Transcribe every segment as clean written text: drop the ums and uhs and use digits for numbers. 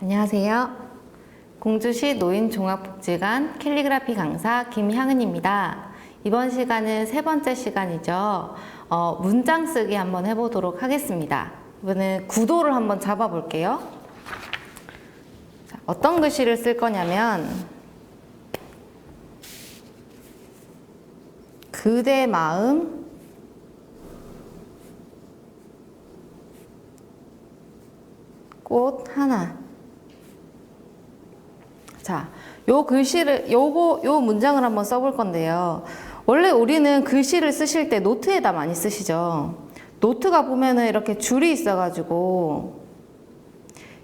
안녕하세요. 공주시 노인종합복지관 캘리그라피 강사 김향은입니다. 이번 시간은 세 번째 시간이죠. 문장 쓰기 한번 해보도록 하겠습니다. 이번엔 구도를 한번 잡아볼게요. 자, 어떤 글씨를 쓸 거냐면 그대 마음 꽃 하나. 자, 요 글씨를, 요 문장을 한번 써볼 건데요. 원래 우리는 글씨를 쓰실 때 노트에다 많이 쓰시죠. 노트가 보면은 이렇게 줄이 있어가지고,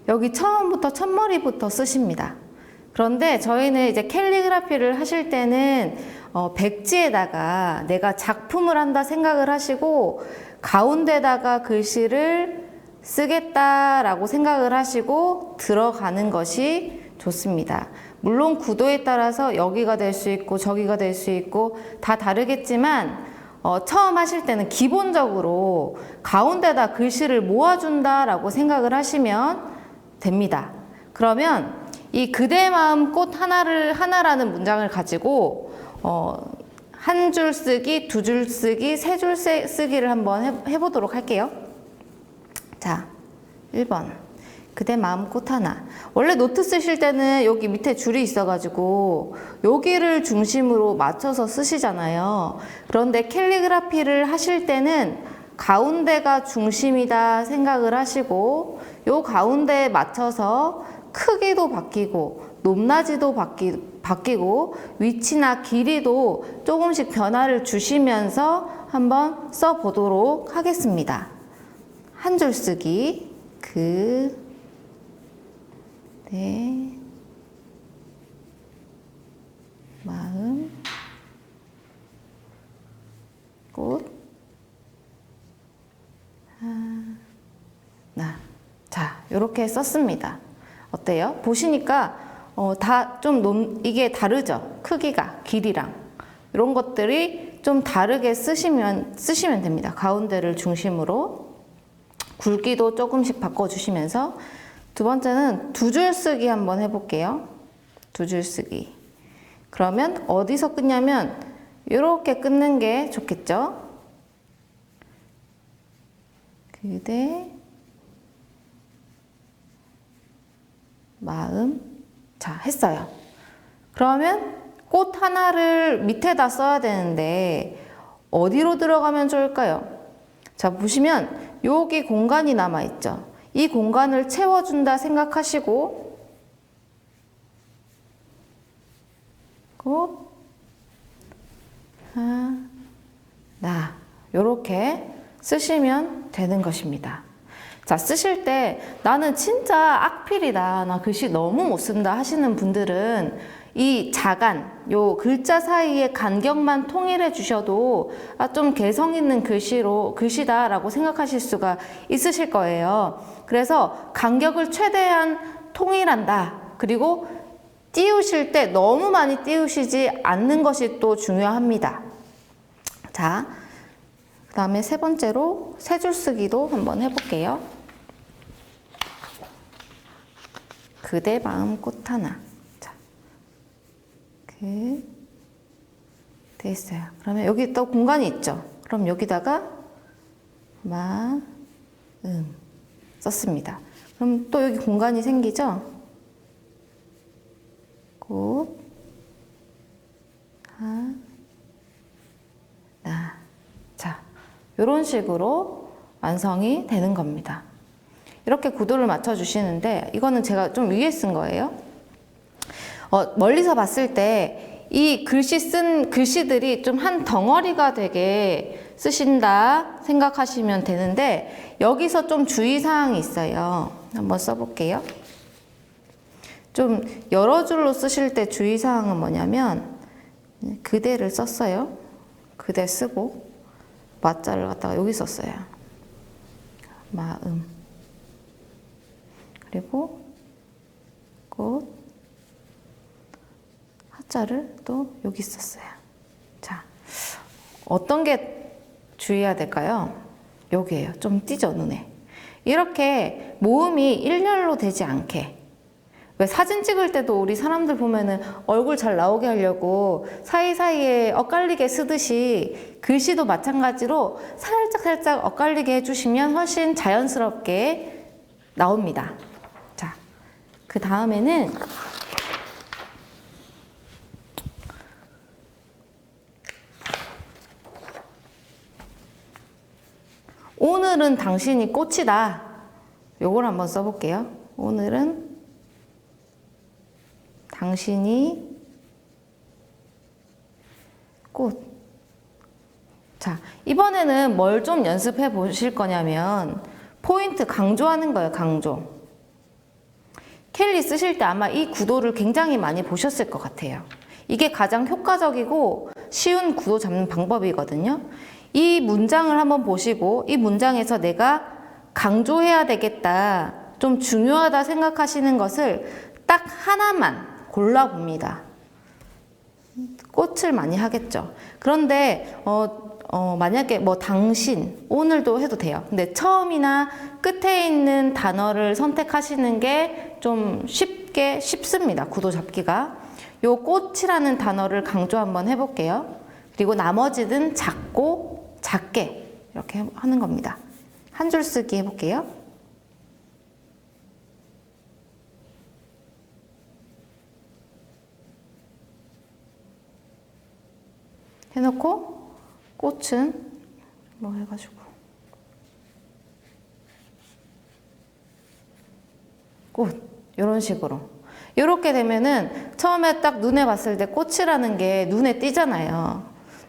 여기 처음부터 첫머리부터 쓰십니다. 그런데 저희는 이제 캘리그라피를 하실 때는, 백지에다가 내가 작품을 한다 생각을 하시고, 가운데다가 글씨를 쓰겠다라고 생각을 하시고 들어가는 것이 좋습니다. 물론 구도에 따라서 여기가 될 수 있고 저기가 될 수 있고 다 다르겠지만 처음 하실 때는 기본적으로 가운데다 글씨를 모아준다라고 생각을 하시면 됩니다. 그러면 이 그대 마음 꽃 하나라는 문장을 가지고 한 줄 쓰기, 두 줄 쓰기, 세 줄 쓰기를 한번 해보도록 할게요. 자, 1번. 그대 마음 꽃 하나. 원래 노트 쓰실 때는 여기 밑에 줄이 있어가지고 여기를 중심으로 맞춰서 쓰시잖아요. 그런데 캘리그라피를 하실 때는 가운데가 중심이다 생각을 하시고 요 가운데에 맞춰서 크기도 바뀌고 높낮이도 바뀌고 위치나 길이도 조금씩 변화를 주시면서 한번 써보도록 하겠습니다. 한 줄 쓰기. 내 마음 꽃 하나. 자, 이렇게 썼습니다. 어때요? 보시니까 다 좀 이게 다르죠? 크기가, 길이랑 이런 것들이 좀 다르게 쓰시면 됩니다. 가운데를 중심으로 굵기도 조금씩 바꿔주시면서. 두 번째는 두 줄 쓰기 한번 해볼게요. 두 줄 쓰기. 그러면 어디서 끊냐면 이렇게 끊는 게 좋겠죠? 그대 마음. 자, 했어요. 그러면 꽃 하나를 밑에다 써야 되는데 어디로 들어가면 좋을까요? 자, 보시면 여기 공간이 남아있죠. 이 공간을 채워준다 생각하시고 꽃 하나 요렇게 쓰시면 되는 것입니다. 자, 쓰실 때 나는 진짜 악필이다, 나 글씨 너무 못 쓴다 하시는 분들은 이 요 글자 사이의 간격만 통일해 주셔도 좀 개성 있는 글씨다라고 생각하실 수가 있으실 거예요. 그래서 간격을 최대한 통일한다. 그리고 띄우실 때 너무 많이 띄우시지 않는 것이 또 중요합니다. 자, 그 다음에 세 번째로 세 줄 쓰기도 한번 해볼게요. 그대 마음 꽃 하나. 됐어요. 그러면 여기 또 공간이 있죠. 그럼 여기다가 마음 썼습니다. 그럼 또 여기 공간이 생기죠. 꽃 하나. 자, 이런 식으로 완성이 되는 겁니다. 이렇게 구도를 맞춰 주시는데 이거는 제가 좀 위에 쓴 거예요. 멀리서 봤을 때 이 쓴 글씨들이 좀 한 덩어리가 되게 쓰신다 생각하시면 되는데 여기서 좀 주의사항이 있어요. 한번 써볼게요. 좀 여러 줄로 쓰실 때 주의사항은 뭐냐면 그대를 썼어요. 그대 쓰고 마자를 갖다가 여기 썼어요. 마음. 그리고 꽃 자를 또 여기 썼어요. 자, 어떤 게 주의해야 될까요? 여기에요. 좀 띄죠, 눈에. 이렇게 모음이 일렬로 되지 않게 왜 사진 찍을 때도 우리 사람들 보면은 얼굴 잘 나오게 하려고 사이사이에 엇갈리게 쓰듯이 글씨도 마찬가지로 살짝 엇갈리게 해주시면 훨씬 자연스럽게 나옵니다. 자, 그 다음에는 오늘은 당신이 꽃이다. 요걸 한번 써볼게요. 오늘은 당신이 꽃. 자, 이번에는 뭘 좀 연습해 보실 거냐면 포인트 강조하는 거예요. 강조. 켈리 쓰실 때 아마 이 구도를 굉장히 많이 보셨을 것 같아요. 이게 가장 효과적이고 쉬운 구도 잡는 방법이거든요. 이 문장을 한번 보시고 이 문장에서 내가 강조해야 되겠다, 좀 중요하다 생각하시는 것을 딱 하나만 골라봅니다. 꽃을 많이 하겠죠. 그런데 만약에 뭐 당신, 오늘도 해도 돼요. 근데 처음이나 끝에 있는 단어를 선택하시는 게 좀 쉽습니다. 구도 잡기가. 요 꽃이라는 단어를 강조 한번 해볼게요. 그리고 나머지는 작고 작게 이렇게 하는 겁니다. 한 줄 쓰기 해볼게요. 해놓고 꽃은 뭐 해가지고 꽃 이런 식으로 이렇게 되면은 처음에 딱 눈에 봤을 때 꽃이라는 게 눈에 띄잖아요.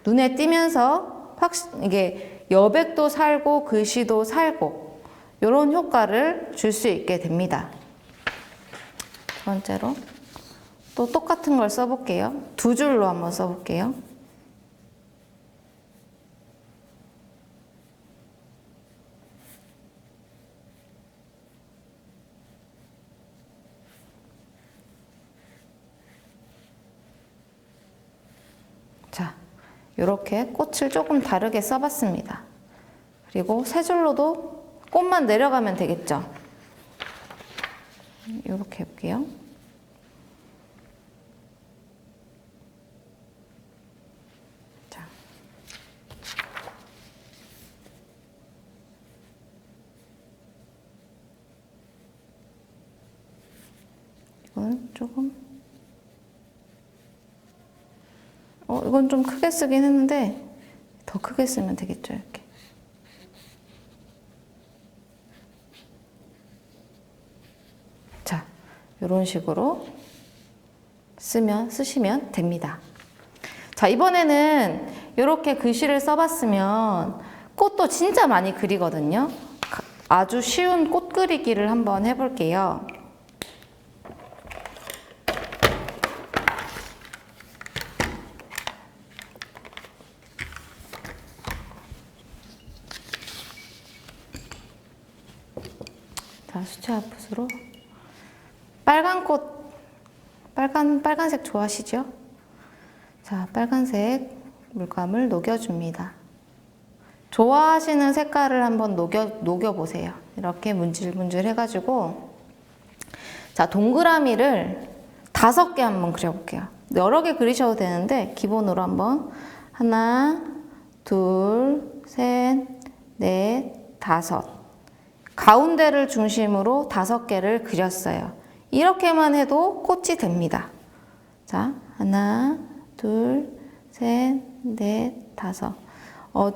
눈에 띄면서 이게 여백도 살고 글씨도 살고 이런 효과를 줄 수 있게 됩니다. 두 번째로 또 똑같은 걸 써볼게요. 두 줄로 한번 써볼게요. 자, 이렇게 꽃을 조금 다르게 써봤습니다. 그리고 세 줄로도 꽃만 내려가면 되겠죠. 이렇게 해볼게요. 자, 이건 조금 이건 좀 크게 쓰긴 했는데 더 크게 쓰면 되겠죠. 이렇게. 자, 이런 식으로 쓰시면 됩니다. 자, 이번에는 이렇게 글씨를 써봤으면 꽃도 진짜 많이 그리거든요. 아주 쉬운 꽃 그리기를 한번 해볼게요. 자, 수채화 붓으로 빨간 꽃, 빨간색 좋아하시죠? 자, 빨간색 물감을 녹여줍니다. 좋아하시는 색깔을 한번 녹여보세요. 이렇게 문질문질 해가지고 자, 동그라미를 5개 한번 그려볼게요. 여러 개 그리셔도 되는데 기본으로 한번 하나, 둘, 셋, 넷, 다섯. 가운데를 중심으로 5개를 그렸어요. 이렇게만 해도 꽃이 됩니다. 자, 하나, 둘, 셋, 넷, 다섯.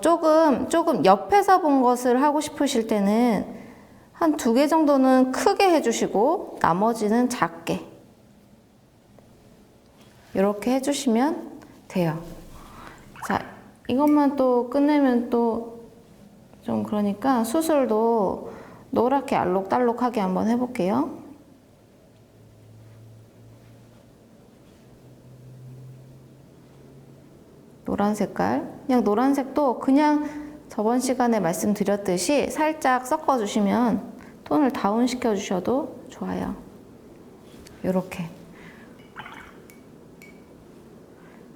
조금 옆에서 본 것을 하고 싶으실 때는 한 2개 정도는 크게 해주시고 나머지는 작게 이렇게 해주시면 돼요. 자, 이것만 또 끝내면 또 좀 그러니까 수술도 노랗게 알록달록하게 한번 해볼게요. 노란 색깔. 그냥 노란색도 그냥 저번 시간에 말씀드렸듯이 살짝 섞어주시면 톤을 다운시켜 주셔도 좋아요. 요렇게.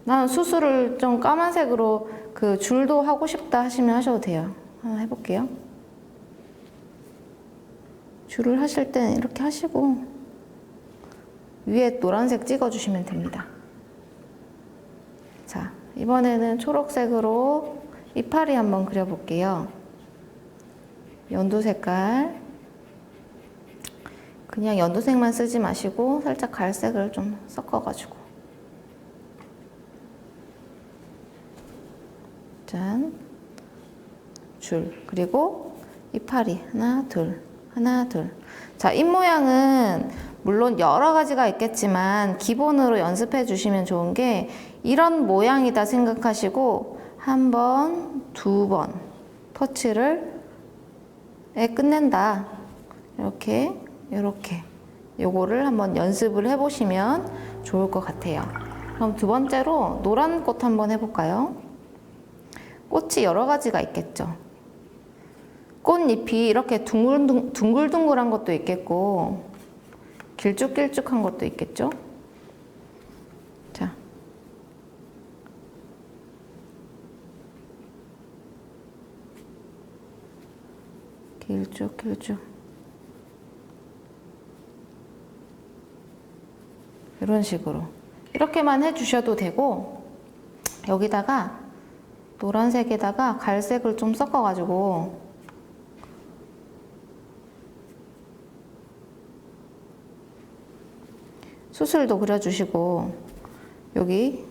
나는 수술을 좀 까만색으로 그 줄도 하고 싶다 하시면 하셔도 돼요. 하나 해볼게요. 줄을 하실 땐 이렇게 하시고 위에 노란색 찍어주시면 됩니다. 자, 이번에는 초록색으로 이파리 한번 그려볼게요. 연두 색깔. 그냥 연두색만 쓰지 마시고 살짝 갈색을 좀 섞어가지고. 짠. 줄. 그리고 이파리. 하나, 둘. 하나, 둘. 자, 입 모양은 물론 여러 가지가 있겠지만 기본으로 연습해 주시면 좋은 게 이런 모양이다 생각하시고 한 번, 두 번 터치를 끝낸다. 이렇게 요거를 한번 연습을 해보시면 좋을 것 같아요. 그럼 두 번째로 노란 꽃 한번 해볼까요? 꽃이 여러 가지가 있겠죠. 꽃잎이 이렇게 둥글둥글한 것도 있겠고 길쭉길쭉한 것도 있겠죠. 자, 길쭉길쭉 이런 식으로 이렇게만 해주셔도 되고 여기다가 노란색에다가 갈색을 좀 섞어가지고 수술도 그려주시고 여기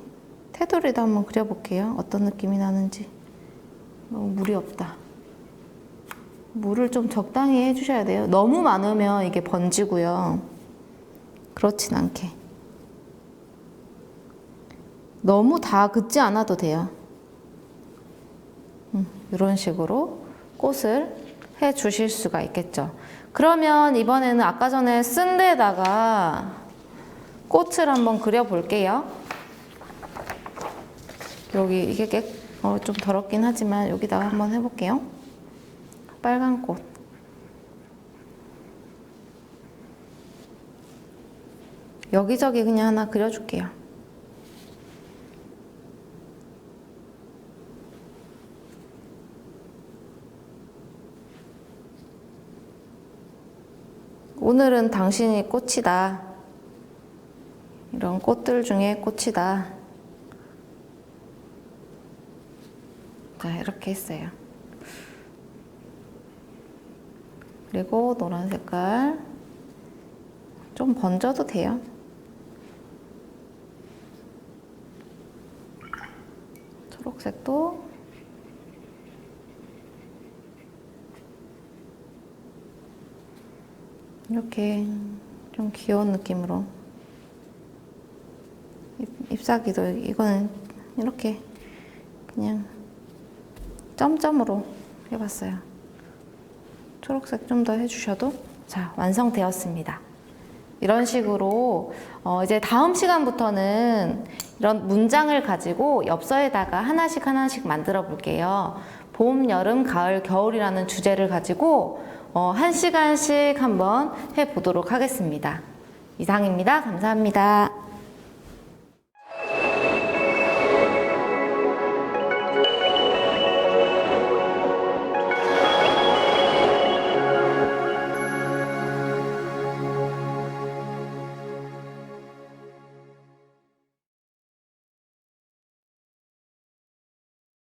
테두리도 한번 그려볼게요. 어떤 느낌이 나는지. 너무 물이 없다. 물을 좀 적당히 해주셔야 돼요. 너무 많으면 이게 번지고요. 그렇진 않게. 너무 다 긋지 않아도 돼요. 이런 식으로 꽃을 해 주실 수가 있겠죠. 그러면 이번에는 아까 전에 쓴 데다가 꽃을 한번 그려 볼게요. 여기 이게 좀 더럽긴 하지만 여기다가 한번 해볼게요. 빨간 꽃. 여기저기 그냥 하나 그려줄게요. 오늘은 당신이 꽃이다. 이런 꽃들 중에 꽃이다. 자, 이렇게 했어요. 그리고 노란 색깔 좀 번져도 돼요. 초록색도 이렇게 좀 귀여운 느낌으로 잎사귀도 이거는 이렇게 그냥 점점으로 해봤어요. 초록색 좀 더 해주셔도 자, 완성되었습니다. 이런 식으로 이제 다음 시간부터는 이런 문장을 가지고 엽서에다가 하나씩 만들어 볼게요. 봄, 여름, 가을, 겨울이라는 주제를 가지고 1시간씩 한번 해보도록 하겠습니다. 이상입니다. 감사합니다.